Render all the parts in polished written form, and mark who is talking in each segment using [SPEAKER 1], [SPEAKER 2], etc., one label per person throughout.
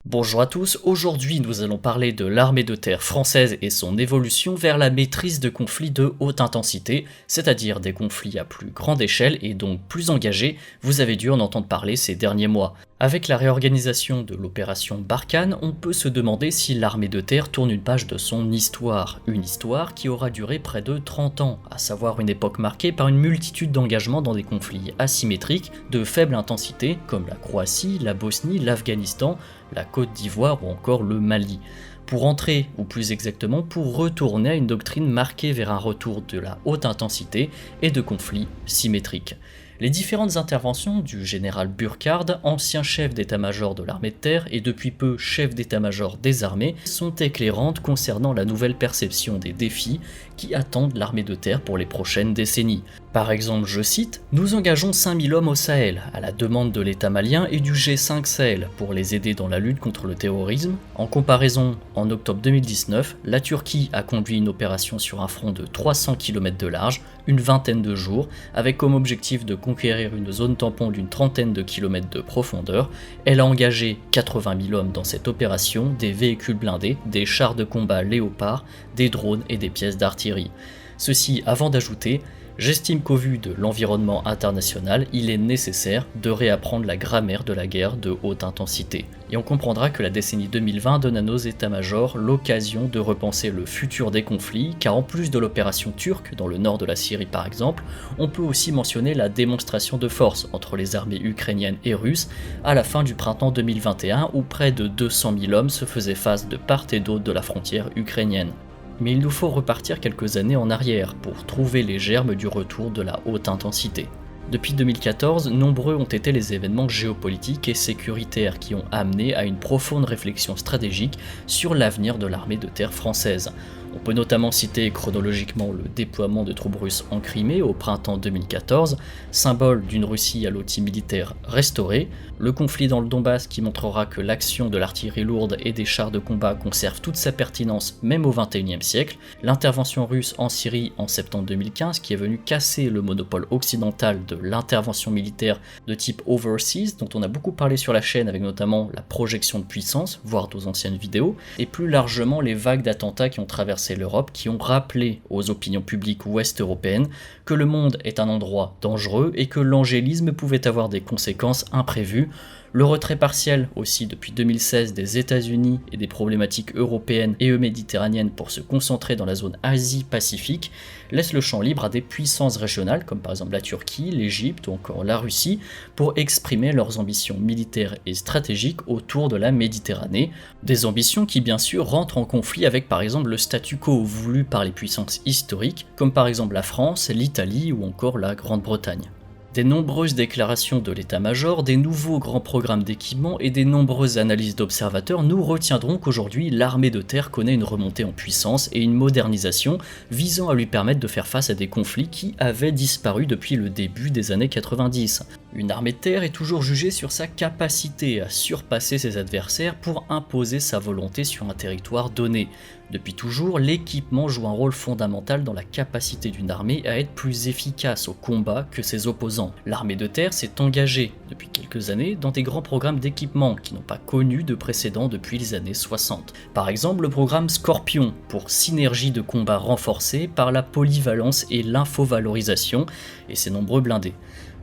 [SPEAKER 1] Bonjour à tous, aujourd'hui nous allons parler de l'armée de terre française et son évolution vers la maîtrise de conflits de haute intensité, c'est-à-dire des conflits à plus grande échelle et donc plus engagés, vous avez dû en entendre parler ces derniers mois. Avec la réorganisation de l'opération Barkhane, on peut se demander si l'armée de terre tourne une page de son histoire, une histoire qui aura duré près de 30 ans, à savoir une époque marquée par une multitude d'engagements dans des conflits asymétriques de faible intensité comme la Croatie, la Bosnie, l'Afghanistan, la Côte d'Ivoire ou encore le Mali, pour entrer, ou plus exactement pour retourner à une doctrine marquée vers un retour de la haute intensité et de conflits symétriques. Les différentes interventions du général Burkhard, ancien chef d'état-major de l'armée de terre et depuis peu chef d'état-major des armées, sont éclairantes concernant la nouvelle perception des défis qui attendent l'armée de terre pour les prochaines décennies. Par exemple, je cite, « Nous engageons 5000 hommes au Sahel, à la demande de l'État malien et du G5 Sahel, pour les aider dans la lutte contre le terrorisme. En comparaison, en octobre 2019, la Turquie a conduit une opération sur un front de 300 km de large, une vingtaine de jours, avec comme objectif de conquérir une zone tampon d'une trentaine de kilomètres de profondeur. Elle a engagé 80 000 hommes dans cette opération, des véhicules blindés, des chars de combat Léopard, des drones et des pièces d'artillerie. » Ceci avant d'ajouter: j'estime qu'au vu de l'environnement international, il est nécessaire de réapprendre la grammaire de la guerre de haute intensité. Et on comprendra que la décennie 2020 donne à nos états-majors l'occasion de repenser le futur des conflits, car en plus de l'opération turque dans le nord de la Syrie par exemple, on peut aussi mentionner la démonstration de force entre les armées ukrainiennes et russes à la fin du printemps 2021 où près de 200 000 hommes se faisaient face de part et d'autre de la frontière ukrainienne. Mais il nous faut repartir quelques années en arrière pour trouver les germes du retour de la haute intensité. Depuis 2014, nombreux ont été les événements géopolitiques et sécuritaires qui ont amené à une profonde réflexion stratégique sur l'avenir de l'armée de terre française. On peut notamment citer chronologiquement le déploiement de troupes russes en Crimée au printemps 2014, symbole d'une Russie à l'outil militaire restauré, le conflit dans le Donbass qui montrera que l'action de l'artillerie lourde et des chars de combat conserve toute sa pertinence même au XXIe siècle, l'intervention russe en Syrie en septembre 2015 qui est venue casser le monopole occidental de l'intervention militaire de type overseas dont on a beaucoup parlé sur la chaîne avec notamment la projection de puissance, voire nos anciennes vidéos, et plus largement les vagues d'attentats qui ont traversé l'Europe qui ont rappelé aux opinions publiques ouest européennes que le monde est un endroit dangereux et que l'angélisme pouvait avoir des conséquences imprévues. Le retrait partiel aussi depuis 2016 des États-Unis et des problématiques européennes et méditerranéennes pour se concentrer dans la zone Asie-Pacifique laisse le champ libre à des puissances régionales comme par exemple la Turquie, l'Égypte ou encore la Russie pour exprimer leurs ambitions militaires et stratégiques autour de la Méditerranée, des ambitions qui bien sûr rentrent en conflit avec par exemple le statu quo voulu par les puissances historiques comme par exemple la France, l'Italie ou encore la Grande-Bretagne. Des nombreuses déclarations de l'état-major, des nouveaux grands programmes d'équipement et des nombreuses analyses d'observateurs nous retiendront qu'aujourd'hui l'armée de terre connaît une remontée en puissance et une modernisation visant à lui permettre de faire face à des conflits qui avaient disparu depuis le début des années 90. Une armée de terre est toujours jugée sur sa capacité à surpasser ses adversaires pour imposer sa volonté sur un territoire donné. Depuis toujours, l'équipement joue un rôle fondamental dans la capacité d'une armée à être plus efficace au combat que ses opposants. L'armée de terre s'est engagée depuis quelques années dans des grands programmes d'équipement qui n'ont pas connu de précédent depuis les années 60. Par exemple, le programme Scorpion pour synergie de combat renforcée par la polyvalence et l'infovalorisation et ses nombreux blindés.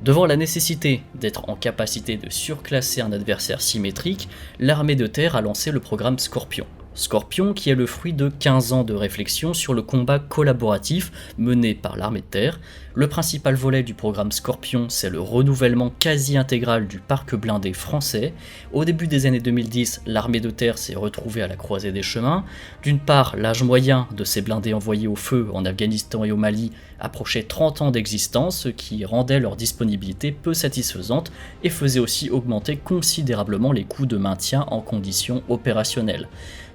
[SPEAKER 1] Devant la nécessité d'être en capacité de surclasser un adversaire symétrique, l'armée de terre a lancé le programme Scorpion. Scorpion qui est le fruit de 15 ans de réflexion sur le combat collaboratif mené par l'armée de terre. Le principal volet du programme Scorpion, c'est le renouvellement quasi intégral du parc blindé français. Au début des années 2010, l'armée de terre s'est retrouvée à la croisée des chemins. D'une part, l'âge moyen de ces blindés envoyés au feu en Afghanistan et au Mali approchait 30 ans d'existence, ce qui rendait leur disponibilité peu satisfaisante et faisait aussi augmenter considérablement les coûts de maintien en conditions opérationnelles.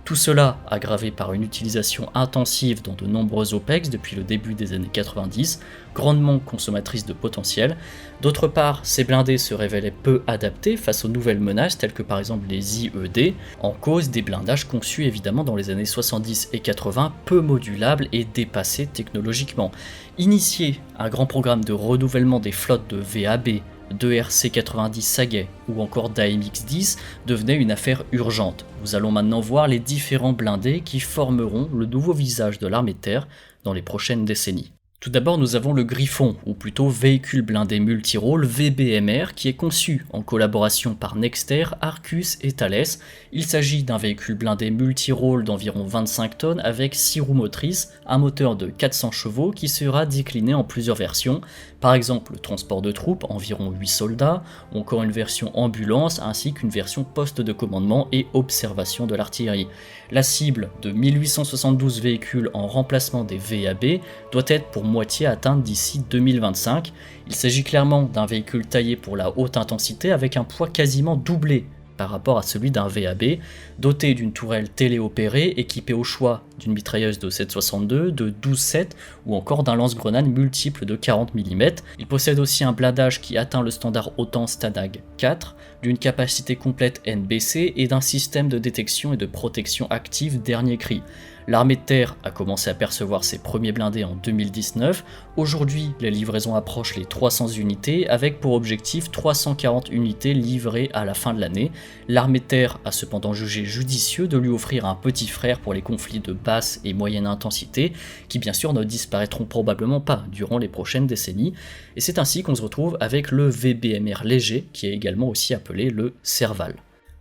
[SPEAKER 1] Tout cela aggravé par une utilisation intensive dans de nombreux OPEX depuis le début des années 90, grandement consommatrice de potentiel. D'autre part, ces blindés se révélaient peu adaptés face aux nouvelles menaces telles que par exemple les IED, en cause des blindages conçus évidemment dans les années 70 et 80, peu modulables et dépassés technologiquement. Initier un grand programme de renouvellement des flottes de VAB, de RC-90 Sagaie ou encore d'AMX-10 devenaient une affaire urgente. Nous allons maintenant voir les différents blindés qui formeront le nouveau visage de l'armée de terre dans les prochaines décennies. Tout d'abord, nous avons le Griffon, ou plutôt véhicule blindé multirôle VBMR, qui est conçu en collaboration par Nexter, Arcus et Thales. Il s'agit d'un véhicule blindé multirôle d'environ 25 tonnes avec 6 roues motrices, un moteur de 400 chevaux qui sera décliné en plusieurs versions, par exemple le transport de troupes, environ 8 soldats, ou encore une version ambulance, ainsi qu'une version poste de commandement et observation de l'artillerie. La cible de 1872 véhicules en remplacement des VAB doit être pour moitié atteinte d'ici 2025. Il s'agit clairement d'un véhicule taillé pour la haute intensité avec un poids quasiment doublé par rapport à celui d'un VAB, doté d'une tourelle téléopérée équipée au choix d'une mitrailleuse de 7,62, de 12,7 ou encore d'un lance-grenade multiple de 40 mm. Il possède aussi un blindage qui atteint le standard OTAN STANAG 4, d'une capacité complète NBC et d'un système de détection et de protection active dernier cri. L'armée de terre a commencé à percevoir ses premiers blindés en 2019. Aujourd'hui, les livraisons approchent les 300 unités, avec pour objectif 340 unités livrées à la fin de l'année. L'armée de terre a cependant jugé judicieux de lui offrir un petit frère pour les conflits de basse et moyenne intensité, qui bien sûr ne disparaîtront probablement pas durant les prochaines décennies. Et c'est ainsi qu'on se retrouve avec le VBMR léger, qui est également aussi appelé le Serval.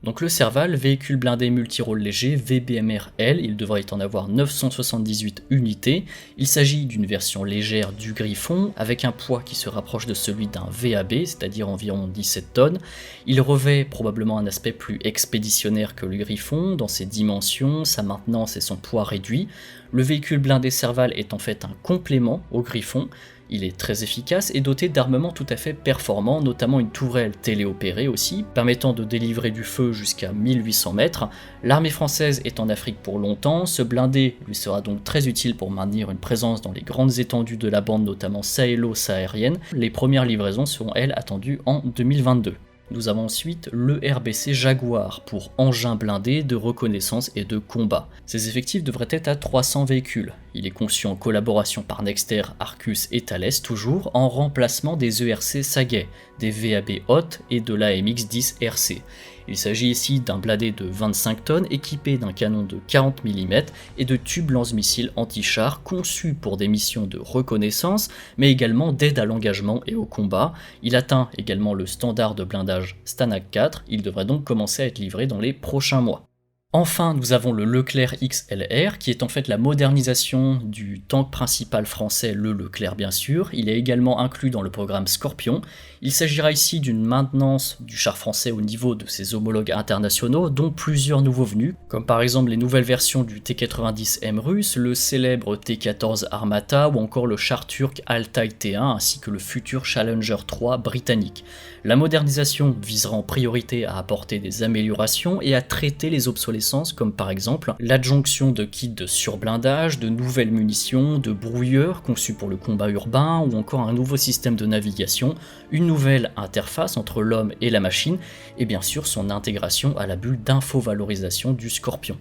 [SPEAKER 1] Donc le Serval, véhicule blindé multirôle léger VBMR-L, il devrait en avoir 978 unités. Il s'agit d'une version légère du Griffon, avec un poids qui se rapproche de celui d'un VAB, c'est-à-dire environ 17 tonnes. Il revêt probablement un aspect plus expéditionnaire que le Griffon, dans ses dimensions, sa maintenance et son poids réduit. Le véhicule blindé Serval est en fait un complément au Griffon. Il est très efficace et doté d'armements tout à fait performants, notamment une tourelle téléopérée aussi, permettant de délivrer du feu jusqu'à 1800 mètres. L'armée française est en Afrique pour longtemps, ce blindé lui sera donc très utile pour maintenir une présence dans les grandes étendues de la bande, notamment sahélo-saharienne. Les premières livraisons seront elles attendues en 2022. Nous avons ensuite le RBC Jaguar pour engin blindé de reconnaissance et de combat. Ses effectifs devraient être à 300 véhicules. Il est conçu en collaboration par Nexter, Arcus et Thales toujours, en remplacement des ERC Sagaie, des VAB Hot et de l'AMX-10 RC. Il s'agit ici d'un blindé de 25 tonnes équipé d'un canon de 40 mm et de tubes lance-missiles anti-char conçus pour des missions de reconnaissance, mais également d'aide à l'engagement et au combat. Il atteint également le standard de blindage STANAG 4, il devrait donc commencer à être livré dans les prochains mois. Enfin, nous avons le Leclerc XLR, qui est en fait la modernisation du tank principal français, le Leclerc bien sûr. Il est également inclus dans le programme Scorpion. Il s'agira ici d'une maintenance du char français au niveau de ses homologues internationaux, dont plusieurs nouveaux venus, comme par exemple les nouvelles versions du T-90M russe, le célèbre T-14 Armata ou encore le char turc Altay T1 ainsi que le futur Challenger 3 britannique. La modernisation visera en priorité à apporter des améliorations et à traiter les obsolescences comme par exemple l'adjonction de kits de surblindage, de nouvelles munitions, de brouilleurs conçus pour le combat urbain ou encore un nouveau système de navigation, une nouvelle interface entre l'homme et la machine et bien sûr son intégration à la bulle d'infovalorisation du Scorpion.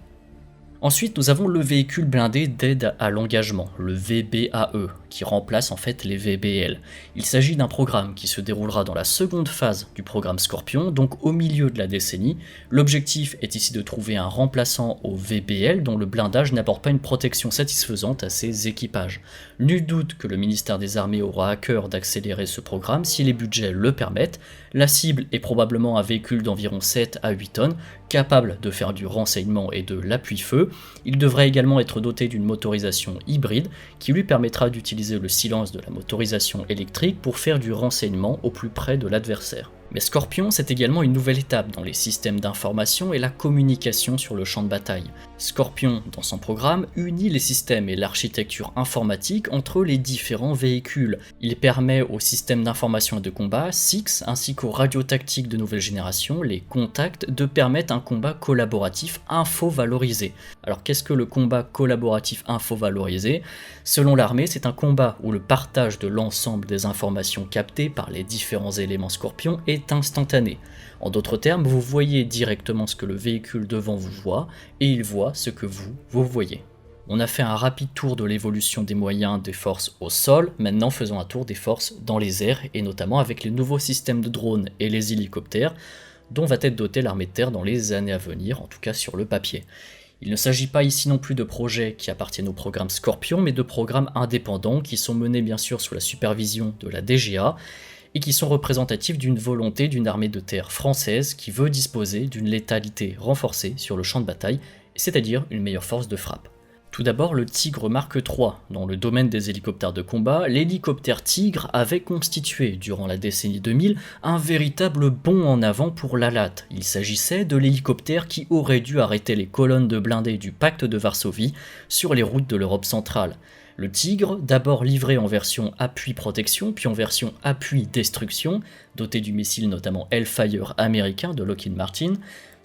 [SPEAKER 1] Ensuite, nous avons le véhicule blindé d'aide à l'engagement, le VBAE, qui remplace en fait les VBL. Il s'agit d'un programme qui se déroulera dans la seconde phase du programme Scorpion, donc au milieu de la décennie. L'objectif est ici de trouver un remplaçant au VBL dont le blindage n'apporte pas une protection satisfaisante à ses équipages. Nul doute que le ministère des Armées aura à cœur d'accélérer ce programme si les budgets le permettent. La cible est probablement un véhicule d'environ 7 à 8 tonnes, capable de faire du renseignement et de l'appui-feu. Il devrait également être doté d'une motorisation hybride qui lui permettra d'utiliser le silence de la motorisation électrique pour faire du renseignement au plus près de l'adversaire. Mais Scorpion, c'est également une nouvelle étape dans les systèmes d'information et la communication sur le champ de bataille. Scorpion, dans son programme, unit les systèmes et l'architecture informatique entre les différents véhicules. Il permet aux systèmes d'information et de combat, SIX, ainsi qu'aux radiotactiques de nouvelle génération, les contacts, de permettre un combat collaboratif info-valorisé. Alors qu'est-ce que le combat collaboratif info-valorisé ? Selon l'armée, c'est un combat où le partage de l'ensemble des informations captées par les différents éléments Scorpion est instantané. En d'autres termes, vous voyez directement ce que le véhicule devant vous voit, et il voit ce que vous voyez. On a fait un rapide tour de l'évolution des moyens des forces au sol, maintenant faisons un tour des forces dans les airs, et notamment avec les nouveaux systèmes de drones et les hélicoptères, dont va être dotée l'armée de terre dans les années à venir, en tout cas sur le papier. Il ne s'agit pas ici non plus de projets qui appartiennent au programme Scorpion, mais de programmes indépendants qui sont menés bien sûr sous la supervision de la DGA, et qui sont représentatifs d'une volonté d'une armée de terre française qui veut disposer d'une létalité renforcée sur le champ de bataille, c'est-à-dire une meilleure force de frappe. Tout d'abord, le Tigre Mark III. Dans le domaine des hélicoptères de combat, l'hélicoptère Tigre avait constitué, durant la décennie 2000, un véritable bond en avant pour l'ALAT. Il s'agissait de l'hélicoptère qui aurait dû arrêter les colonnes de blindés du pacte de Varsovie sur les routes de l'Europe centrale. Le Tigre, d'abord livré en version appui-protection, puis en version appui-destruction, doté du missile notamment Hellfire américain de Lockheed Martin,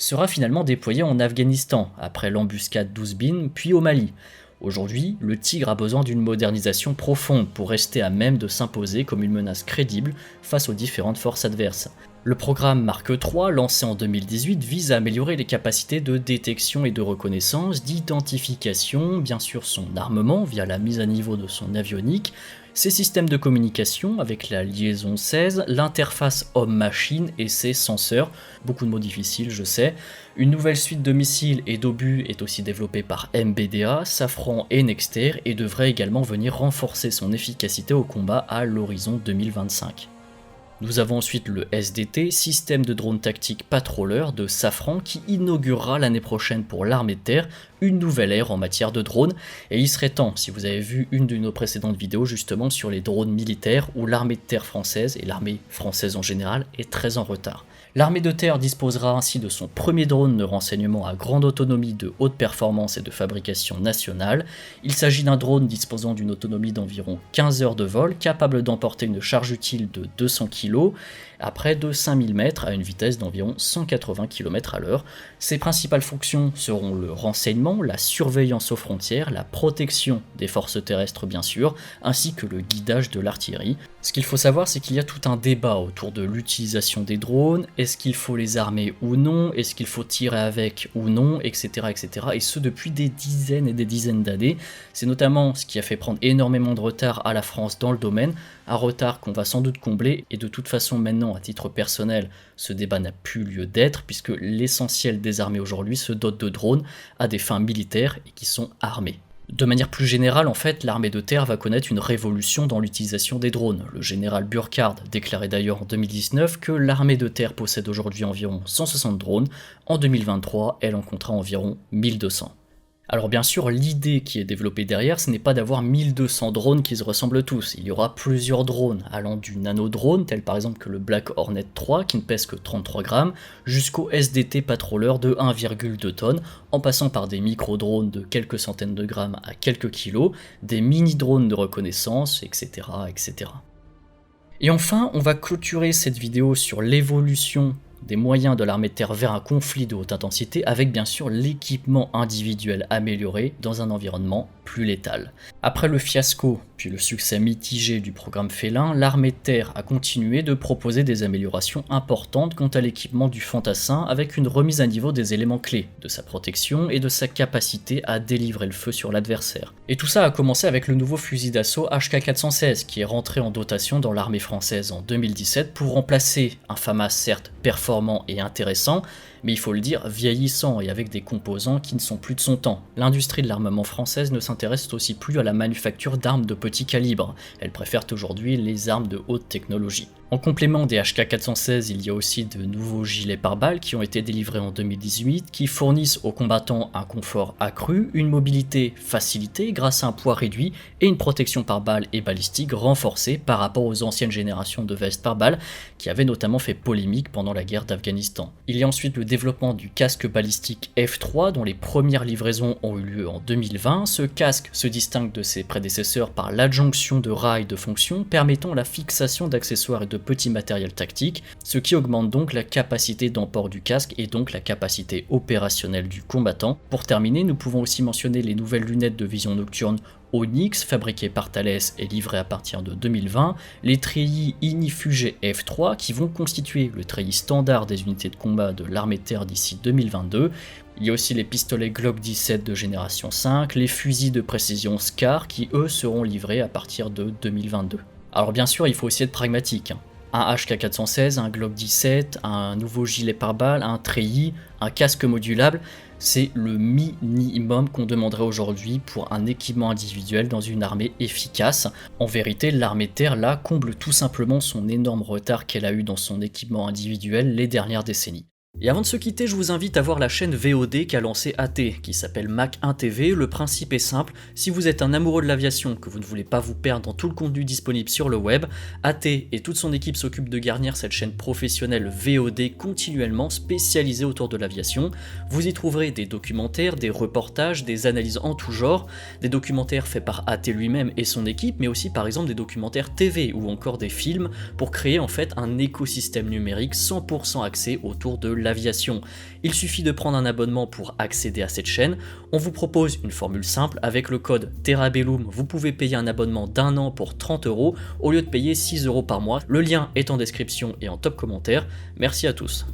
[SPEAKER 1] sera finalement déployé en Afghanistan, après l'embuscade d'Ouzbin, puis au Mali. Aujourd'hui, le Tigre a besoin d'une modernisation profonde pour rester à même de s'imposer comme une menace crédible face aux différentes forces adverses. Le programme Mark III, lancé en 2018, vise à améliorer les capacités de détection et de reconnaissance, d'identification, bien sûr son armement via la mise à niveau de son avionique, ses systèmes de communication avec la liaison 16, l'interface homme-machine et ses senseurs, beaucoup de mots difficiles je sais. Une nouvelle suite de missiles et d'obus est aussi développée par MBDA, Safran et Nexter et devrait également venir renforcer son efficacité au combat à l'horizon 2025. Nous avons ensuite le SDT, système de drone tactique patrouilleur de Safran, qui inaugurera l'année prochaine pour l'armée de terre une nouvelle ère en matière de drones, et il serait temps, si vous avez vu une de nos précédentes vidéos justement sur les drones militaires, où l'armée de terre française, et l'armée française en général, est très en retard. L'armée de terre disposera ainsi de son premier drone de renseignement à grande autonomie de haute performance et de fabrication nationale. Il s'agit d'un drone disposant d'une autonomie d'environ 15 heures de vol, capable d'emporter une charge utile de 200 kg à près de 5000 mètres à une vitesse d'environ 180 km à l'heure. Ses principales fonctions seront le renseignement, la surveillance aux frontières, la protection des forces terrestres bien sûr, ainsi que le guidage de l'artillerie. Ce qu'il faut savoir, c'est qu'il y a tout un débat autour de l'utilisation des drones. Est-ce qu'il faut les armer ou non? Est-ce qu'il faut tirer avec ou non? Etc. etc. Et ce depuis des dizaines et des dizaines d'années. C'est notamment ce qui a fait prendre énormément de retard à la France dans le domaine, un retard qu'on va sans doute combler, et de toute façon maintenant, à titre personnel, ce débat n'a plus lieu d'être, puisque l'essentiel des armées aujourd'hui se dote de drones à des fins militaires et qui sont armés. De manière plus générale, en fait, l'armée de terre va connaître une révolution dans l'utilisation des drones. Le général Burkhardt déclarait d'ailleurs en 2019 que l'armée de terre possède aujourd'hui environ 160 drones. En 2023, elle en comptera environ 1200. Alors bien sûr, l'idée qui est développée derrière, ce n'est pas d'avoir 1200 drones qui se ressemblent tous. Il y aura plusieurs drones, allant du nano-drone, tel par exemple que le Black Hornet 3, qui ne pèse que 33 grammes, jusqu'au SDT patrouilleur de 1,2 tonnes, en passant par des micro-drones de quelques centaines de grammes à quelques kilos, des mini-drones de reconnaissance, etc., etc. Et enfin, on va clôturer cette vidéo sur l'évolution des moyens de l'armée de terre vers un conflit de haute intensité avec bien sûr l'équipement individuel amélioré dans un environnement plus létal. Après le fiasco puis le succès mitigé du programme Félin, l'armée de terre a continué de proposer des améliorations importantes quant à l'équipement du fantassin avec une remise à niveau des éléments clés, de sa protection et de sa capacité à délivrer le feu sur l'adversaire. Et tout ça a commencé avec le nouveau fusil d'assaut HK416 qui est rentré en dotation dans l'armée française en 2017 pour remplacer un FAMAS certes performant et intéressant, mais il faut le dire, vieillissant et avec des composants qui ne sont plus de son temps. L'industrie de l'armement française ne s'intéresse aussi plus à la manufacture d'armes de petit calibre, elle préfère aujourd'hui les armes de haute technologie. En complément des HK416, il y a aussi de nouveaux gilets pare-balles qui ont été délivrés en 2018, qui fournissent aux combattants un confort accru, une mobilité facilitée grâce à un poids réduit et une protection par balle et balistique renforcée par rapport aux anciennes générations de vestes par balle qui avaient notamment fait polémique pendant la guerre d'Afghanistan. Il y a ensuite le développement du casque balistique F3 dont les premières livraisons ont eu lieu en 2020. Ce casque se distingue de ses prédécesseurs par l'adjonction de rails de fonction permettant la fixation d'accessoires et de petits matériels tactiques, ce qui augmente donc la capacité d'emport du casque et donc la capacité opérationnelle du combattant. Pour terminer, nous pouvons aussi mentionner les nouvelles lunettes de vision nocturne Onyx, fabriqués par Thales et livrés à partir de 2020, les treillis Ignifugé F3 qui vont constituer le treillis standard des unités de combat de l'armée de terre d'ici 2022. Il y a aussi les pistolets Glock 17 de génération 5, les fusils de précision SCAR qui eux seront livrés à partir de 2022. Alors bien sûr il faut aussi être pragmatique. Un HK416, un Glock 17, un nouveau gilet pare-balles, un treillis, un casque modulable, c'est le minimum qu'on demanderait aujourd'hui pour un équipement individuel dans une armée efficace. En vérité, l'armée de terre là comble tout simplement son énorme retard qu'elle a eu dans son équipement individuel les dernières décennies. Et avant de se quitter, je vous invite à voir la chaîne VOD qu'a lancée AT, qui s'appelle Mac 1 TV. Le principe est simple, si vous êtes un amoureux de l'aviation, que vous ne voulez pas vous perdre dans tout le contenu disponible sur le web, AT et toute son équipe s'occupent de garnir cette chaîne professionnelle VOD continuellement spécialisée autour de l'aviation. Vous y trouverez des documentaires, des reportages, des analyses en tout genre, des documentaires faits par AT lui-même et son équipe, mais aussi par exemple des documentaires TV ou encore des films pour créer en fait un écosystème numérique 100% axé autour de l'aviation. Il suffit de prendre un abonnement pour accéder à cette chaîne. On vous propose une formule simple avec le code TerraBellum. Vous pouvez payer un abonnement d'1 an pour 30 € au lieu de payer 6 € par mois. Le lien est en description et en top commentaire. Merci à tous.